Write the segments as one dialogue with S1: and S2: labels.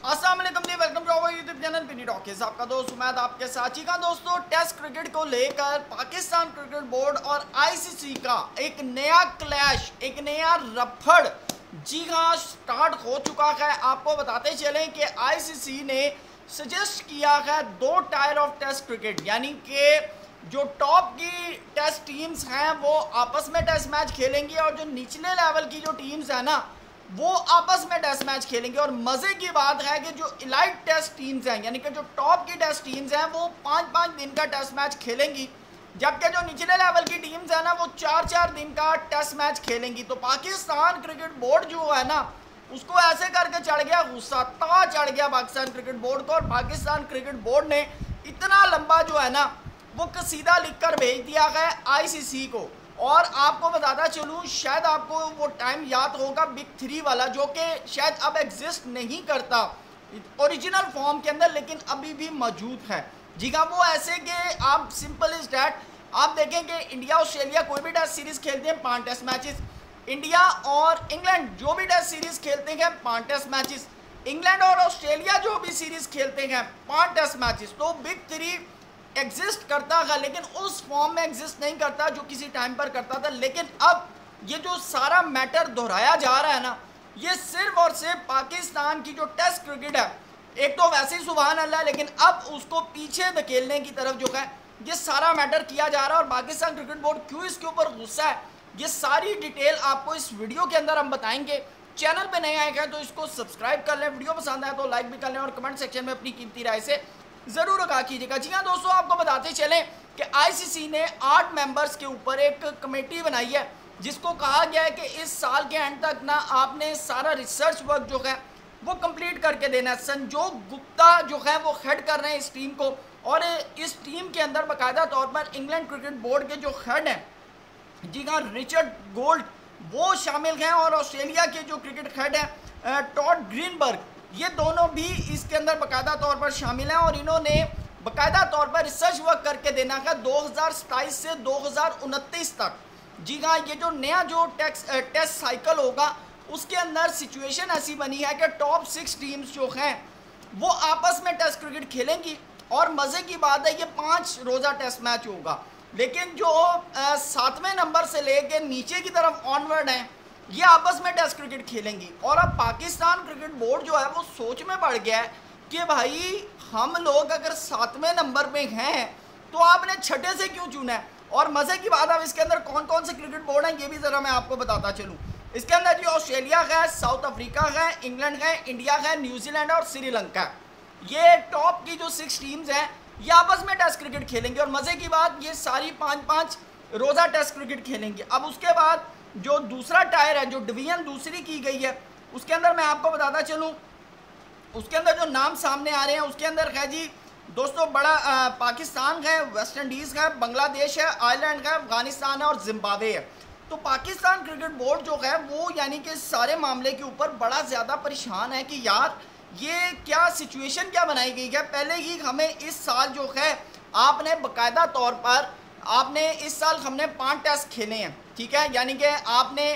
S1: अस्सलाम वालेकुम जी, welcome to our YouTube channel PD talkies. आपका दोस्त उमैद आपके साथ ही का दोस्तों, टेस्ट क्रिकेट को लेकर पाकिस्तान क्रिकेट बोर्ड और आईसीसी का एक नया क्लैश, एक नया रफड़ जी हाँ स्टार्ट हो चुका है। आपको बताते चलें कि आईसीसी ने सजेस्ट किया है 2 टायर ऑफ टेस्ट क्रिकेट, यानी कि जो टॉप की टेस्ट टीम्स हैं वो आपस में टेस्ट मैच खेलेंगी और जो निचले लेवल की जो टीम्स हैं ना वो आपस में टेस्ट मैच खेलेंगे। और मज़े की बात है कि जो इलाइट टेस्ट टीम्स हैं, यानी कि जो टॉप की टेस्ट टीम्स हैं, वो 5-5 दिन का टेस्ट मैच खेलेंगी, जबकि जो निचले लेवल की टीम्स हैं ना वो 4-4 दिन का टेस्ट मैच खेलेंगी। तो पाकिस्तान क्रिकेट बोर्ड जो है ना उसको ऐसे करके चढ़ गया गुस्सा, चढ़ गया पाकिस्तान क्रिकेट बोर्ड को। और पाकिस्तान क्रिकेट बोर्ड ने इतना लंबा जो है ना वो कसीदा लिख कर भेज दिया है आईसीसी को। और आपको बताता चलूँ, शायद आपको वो टाइम याद होगा बिग 3 वाला, जो कि शायद अब एग्जिस्ट नहीं करता ओरिजिनल फॉर्म के अंदर, लेकिन अभी भी मौजूद है। जी हाँ, वो ऐसे कि आप सिंपल इज डैट, आप देखें कि इंडिया ऑस्ट्रेलिया कोई भी टेस्ट सीरीज़ खेलते हैं 5 टेस्ट मैचेस, इंडिया और इंग्लैंड जो भी टेस्ट सीरीज़ खेलते हैं 5 टेस्ट मैचेस, इंग्लैंड और ऑस्ट्रेलिया जो भी सीरीज़ खेलते हैं 5 टेस्ट मैचेस। तो बिग 3 एग्जिस्ट करता है, लेकिन उस फॉर्म में एग्जिस्ट नहीं करता जो किसी टाइम पर करता था। लेकिन अब ये जो सारा मैटर दोहराया जा रहा है ना, ये सिर्फ और सिर्फ पाकिस्तान की जो टेस्ट क्रिकेट है, एक तो वैसे ही सुभान अल्लाह, लेकिन अब उसको पीछे धकेलने की तरफ जो है ये सारा मैटर किया जा रहा है। और पाकिस्तान क्रिकेट बोर्ड क्यों इसके ऊपर गुस्सा है, ये सारी डिटेल आपको इस वीडियो के अंदर हम बताएंगे। चैनल पे नए आए हैं तो इसको सब्सक्राइब कर लें, वीडियो पसंद आए तो लाइक भी कर लें और कमेंट सेक्शन में अपनी कीमती राय से ज़रूर आगाह कीजिएगा। जी हाँ दोस्तों, आपको बताते चलें कि आईसीसी ने 8 मेंबर्स के ऊपर एक कमेटी बनाई है, जिसको कहा गया है कि इस साल के एंड तक ना आपने सारा रिसर्च वर्क जो है वो कंप्लीट करके देना है। संजोग गुप्ता जो है वो हेड कर रहे हैं इस टीम को, और इस टीम के अंदर बाकायदा तौर पर इंग्लैंड क्रिकेट बोर्ड के जो हेड हैं, जी हाँ, रिचर्ड गोल्ड, वो शामिल हैं। और ऑस्ट्रेलिया के जो क्रिकेट हेड हैं टॉड ग्रीनबर्ग, ये दोनों भी इसके अंदर बाकायदा तौर पर शामिल हैं। और इन्होंने बाकायदा तौर पर रिसर्च वर्क करके देना है 2027 से 2029 तक। जी हाँ, ये जो नया जो टेस्ट साइकिल होगा उसके अंदर सिचुएशन ऐसी बनी है कि टॉप 6 टीम्स जो हैं वो आपस में टेस्ट क्रिकेट खेलेंगी। और मज़े की बात है, ये 5 रोज़ा टेस्ट मैच होगा, लेकिन जो 7वें नंबर से लेके नीचे की तरफ ऑनवर्ड हैं ये आपस में टेस्ट क्रिकेट खेलेंगी। और अब पाकिस्तान क्रिकेट बोर्ड जो है वो सोच में पड़ गया है कि भाई हम लोग अगर 7वें नंबर पे हैं तो आपने 6ठे से क्यों चुना है। और मज़े की बात, अब इसके अंदर कौन कौन से क्रिकेट बोर्ड हैं ये भी ज़रा मैं आपको बताता चलूँ। इसके अंदर जी ऑस्ट्रेलिया है, साउथ अफ्रीका है, इंग्लैंड है, इंडिया है, न्यूजीलैंड और श्रीलंका। ये टॉप की जो 6 टीम्स हैं ये आपस में टेस्ट क्रिकेट खेलेंगे। और मज़े की बात, ये सारी 5-5 रोज़ा टेस्ट क्रिकेट खेलेंगे। अब उसके बाद जो दूसरा टायर है, जो डिवीज़न दूसरी की गई है, उसके अंदर मैं आपको बताता चलूँ, उसके अंदर जो नाम सामने आ रहे हैं उसके अंदर है जी दोस्तों बड़ा पाकिस्तान है, वेस्ट इंडीज़ है, बांग्लादेश है, आयरलैंड है, अफगानिस्तान है और जिम्बाब्वे है। तो पाकिस्तान क्रिकेट बोर्ड जो है वो यानी कि सारे मामले के ऊपर बड़ा ज़्यादा परेशान है कि यार ये क्या सिचुएशन क्या बनाई गई है। पहले ही हमें इस साल जो है आपने बाकायदा तौर पर आपने इस साल हमने 5 टेस्ट खेले हैं, ठीक है, यानी कि आपने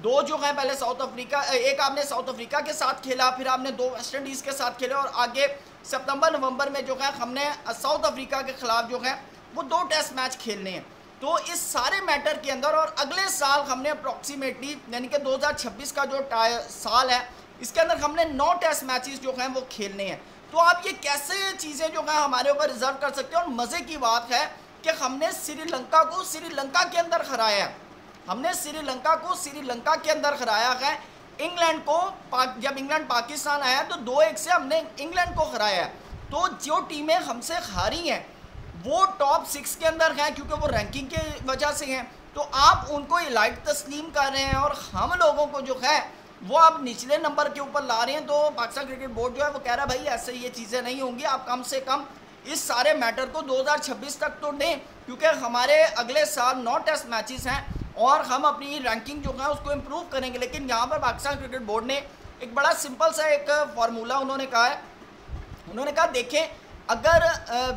S1: 2 जो है पहले साउथ अफ्रीका, एक आपने साउथ अफ्रीका के साथ खेला, फिर आपने 2 वेस्ट इंडीज़ के साथ खेले, और आगे सितंबर नवंबर में जो है हमने साउथ अफ्रीका के ख़िलाफ़ जो है वो 2 टेस्ट मैच खेलने हैं। तो इस सारे मैटर के अंदर और अगले साल हमने अप्रॉक्सीमेटली यानी कि 2026 का जो साल है इसके अंदर हमने 9 टेस्ट मैचेस जो हैं वो खेलने हैं। तो आप ये कैसे चीज़ें जो हैं हमारे ऊपर रिजर्व कर सकते हैं। और मज़े की बात है कि हमने श्रीलंका को श्रीलंका के अंदर हराया है, हमने श्रीलंका को श्रीलंका के अंदर हराया है। इंग्लैंड को जब इंग्लैंड पाकिस्तान आया तो 2-1 से हमने इंग्लैंड को हराया है। तो जो टीमें हमसे हारी हैं वो टॉप 6 के अंदर हैं, क्योंकि वो रैंकिंग की वजह से हैं। तो आप उनको इलाइट तस्लीम कर रहे हैं और हम लोगों को जो है वो आप निचले नंबर के ऊपर ला रहे हैं। तो पाकिस्तान क्रिकेट बोर्ड जो है वो कह रहा है भाई ऐसे ये चीज़ें नहीं होंगी, आप कम से कम इस सारे मैटर को 2026 तक तो दें, क्योंकि हमारे अगले साल 9 टेस्ट मैचेस हैं और हम अपनी रैंकिंग जो है उसको इम्प्रूव करेंगे। लेकिन यहाँ पर पाकिस्तान क्रिकेट बोर्ड ने एक बड़ा सिंपल सा एक फार्मूला उन्होंने कहा है, उन्होंने कहा देखें अगर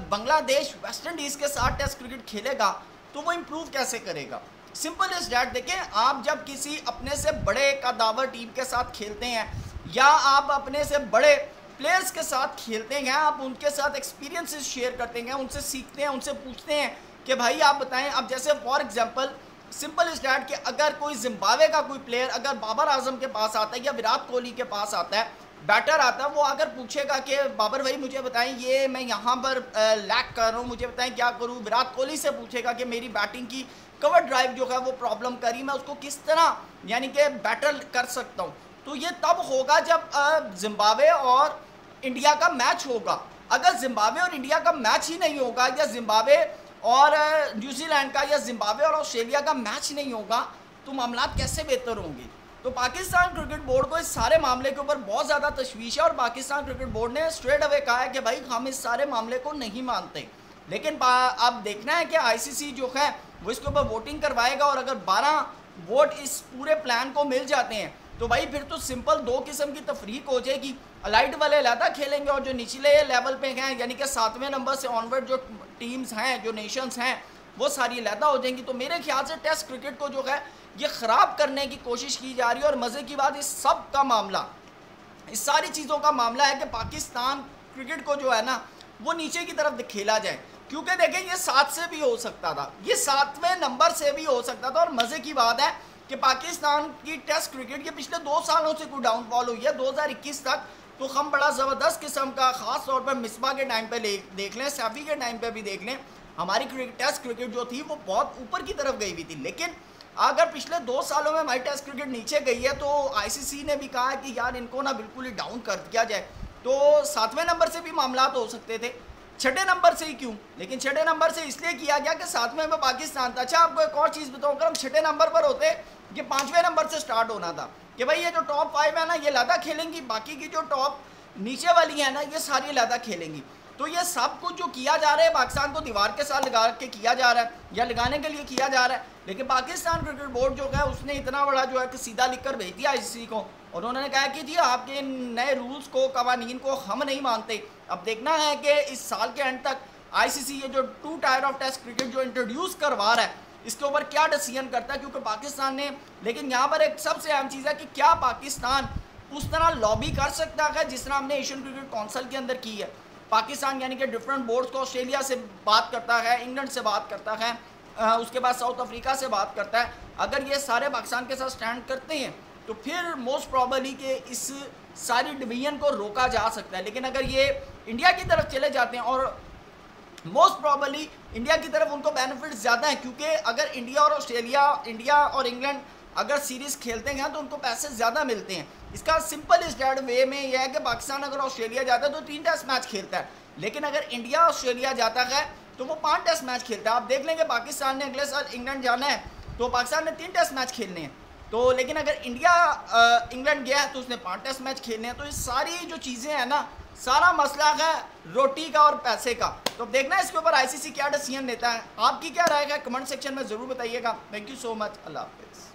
S1: बांग्लादेश वेस्ट इंडीज़ के साथ टेस्ट क्रिकेट खेलेगा तो वो इम्प्रूव कैसे करेगा। सिंपल इज डैट, देखें आप जब किसी अपने से बड़े कदावर टीम के साथ खेलते हैं या आप अपने से बड़े प्लेयर्स के साथ खेलते हैं, आप उनके साथ एक्सपीरियंसेस शेयर करते हैं, उनसे सीखते हैं, उनसे पूछते हैं कि भाई आप बताएं। अब जैसे for example simple is that कि अगर कोई जिम्बाब्वे का कोई प्लेयर अगर बाबर आजम के पास आता है या विराट कोहली के पास आता है, बैटर आता है, वो अगर पूछेगा कि बाबर भाई मुझे बताएं ये मैं यहाँ पर लैक कर रहा हूँ, मुझे बताएं क्या करूँ। विराट कोहली से पूछेगा कि मेरी बैटिंग की कवर ड्राइव जो है वो प्रॉब्लम करी, मैं उसको किस तरह यानी कि बैटर कर सकता हूँ। तो ये तब होगा जब जिम्बाब्वे और इंडिया का मैच होगा। अगर जिम्बाब्वे और इंडिया का मैच ही नहीं होगा, या जिम्बाब्वे और न्यूजीलैंड का या जिम्बाब्वे और ऑस्ट्रेलिया का मैच नहीं होगा, तो मामला कैसे बेहतर होंगे। तो पाकिस्तान क्रिकेट बोर्ड को इस सारे मामले के ऊपर बहुत ज़्यादा तशवीश है और पाकिस्तान क्रिकेट बोर्ड ने स्ट्रेट अवे कहा है कि भाई हम इस सारे मामले को नहीं मानते। लेकिन अब देखना है कि आईसीसी जो है वो इसके ऊपर वोटिंग करवाएगा, और अगर 12 वोट इस पूरे प्लान को मिल जाते हैं तो भाई फिर तो सिंपल दो किस्म की तफरीक हो जाएगी। अलाइड वाले अलहदा खेलेंगे और जो निचले लेवल पे हैं यानी कि 7वें नंबर से ऑनवर्ड जो टीम्स हैं, जो नेशंस हैं, वो सारी अलहदा हो जाएंगी। तो मेरे ख्याल से टेस्ट क्रिकेट को जो है ये ख़राब करने की कोशिश की जा रही है। और मज़े की बात इस सब का मामला, इस सारी चीज़ों का मामला है कि पाकिस्तान क्रिकेट को जो है ना वो नीचे की तरफ खेला जाए, क्योंकि देखें ये 7 से भी हो सकता था, ये 7वें नंबर से भी हो सकता था। और मज़े की बात है कि पाकिस्तान की टेस्ट क्रिकेट के पिछले 2 सालों से कोई डाउनफॉल हुई है। 2021 तक तो हम बड़ा ज़बरदस्त किस्म का, ख़ास तौर पर मिसबा के टाइम पे देख लें, सैफी के टाइम पे भी देख लें, हमारी टेस्ट क्रिकेट जो थी वो बहुत ऊपर की तरफ गई हुई थी। लेकिन अगर पिछले 2 सालों में हमारी टेस्ट क्रिकेट नीचे गई है तो आईसीसी ने भी कहा है कि यार इनको ना बिल्कुल ही डाउन कर दिया जाए। तो 7वें नंबर से भी मामला तो हो सकते थे, 6ठे नंबर से ही क्यों? लेकिन 6ठे नंबर से इसलिए किया गया कि 7वें में पाकिस्तान था। अच्छा आपको एक और चीज़ बताऊँ, अगर हम 6ठे नंबर पर होते, ये 5वें नंबर से स्टार्ट होना था कि भाई ये जो टॉप 5 है ना ये लादा खेलेंगी, बाकी की जो टॉप नीचे वाली है ना ये सारी लादा खेलेंगी। तो ये सब कुछ जो किया जा रहा है पाकिस्तान को दीवार के साथ लगा के किया जा रहा है या लगाने के लिए किया जा रहा है। लेकिन पाकिस्तान क्रिकेट बोर्ड जो है उसने इतना बड़ा जो है कि सीधा लिख कर भेज दिया आईसीसी को, और उन्होंने कहा कि जी आपके नए रूल्स को, कवानीन को हम नहीं मानते। अब देखना है कि इस साल के एंड तक आईसीसी ये जो 2 टायर ऑफ टेस्ट क्रिकेट जो इंट्रोड्यूस करवा रहा है इसके ऊपर क्या डिसीजन करता है, क्योंकि पाकिस्तान ने, लेकिन यहाँ पर एक सबसे अहम चीज़ है कि क्या पाकिस्तान उस तरह लॉबी कर सकता है जिस तरह हमने एशियन क्रिकेट काउंसिल के अंदर की है। पाकिस्तान यानी कि डिफरेंट बोर्ड्स को, ऑस्ट्रेलिया से बात करता है, इंग्लैंड से बात करता है, उसके बाद साउथ अफ्रीका से बात करता है। अगर ये सारे पाकिस्तान के साथ स्टैंड करते हैं तो फिर मोस्ट प्रॉबली कि इस सारी डिवीजन को रोका जा सकता है। लेकिन अगर ये इंडिया की तरफ चले जाते हैं, और मोस्ट प्रॉबली इंडिया की तरफ उनको बेनिफिट्स ज़्यादा है, क्योंकि अगर इंडिया और ऑस्ट्रेलिया, इंडिया और इंग्लैंड अगर सीरीज़ खेलते हैं तो उनको पैसे ज़्यादा मिलते हैं। इसका सिंपल इस डेड वे में यह है कि पाकिस्तान अगर ऑस्ट्रेलिया जाता है तो 3 टेस्ट मैच खेलता है, लेकिन अगर इंडिया ऑस्ट्रेलिया जाता है तो वो 5 टेस्ट मैच खेलता है। आप देख लेंगे पाकिस्तान ने अगले साल इंग्लैंड जाना है तो पाकिस्तान ने 3 टेस्ट मैच खेलने हैं, तो लेकिन अगर इंडिया इंग्लैंड गया है तो उसने 5 टेस्ट मैच खेलने हैं। तो ये सारी जो चीज़ें हैं ना, सारा मसला है रोटी का और पैसे का। तो अब देखना है इसके ऊपर आईसीसी क्या डिसीजन लेता है। आपकी क्या राय है कमेंट सेक्शन में ज़रूर बताइएगा। Thank you so much. अल्लाह हाफिज़।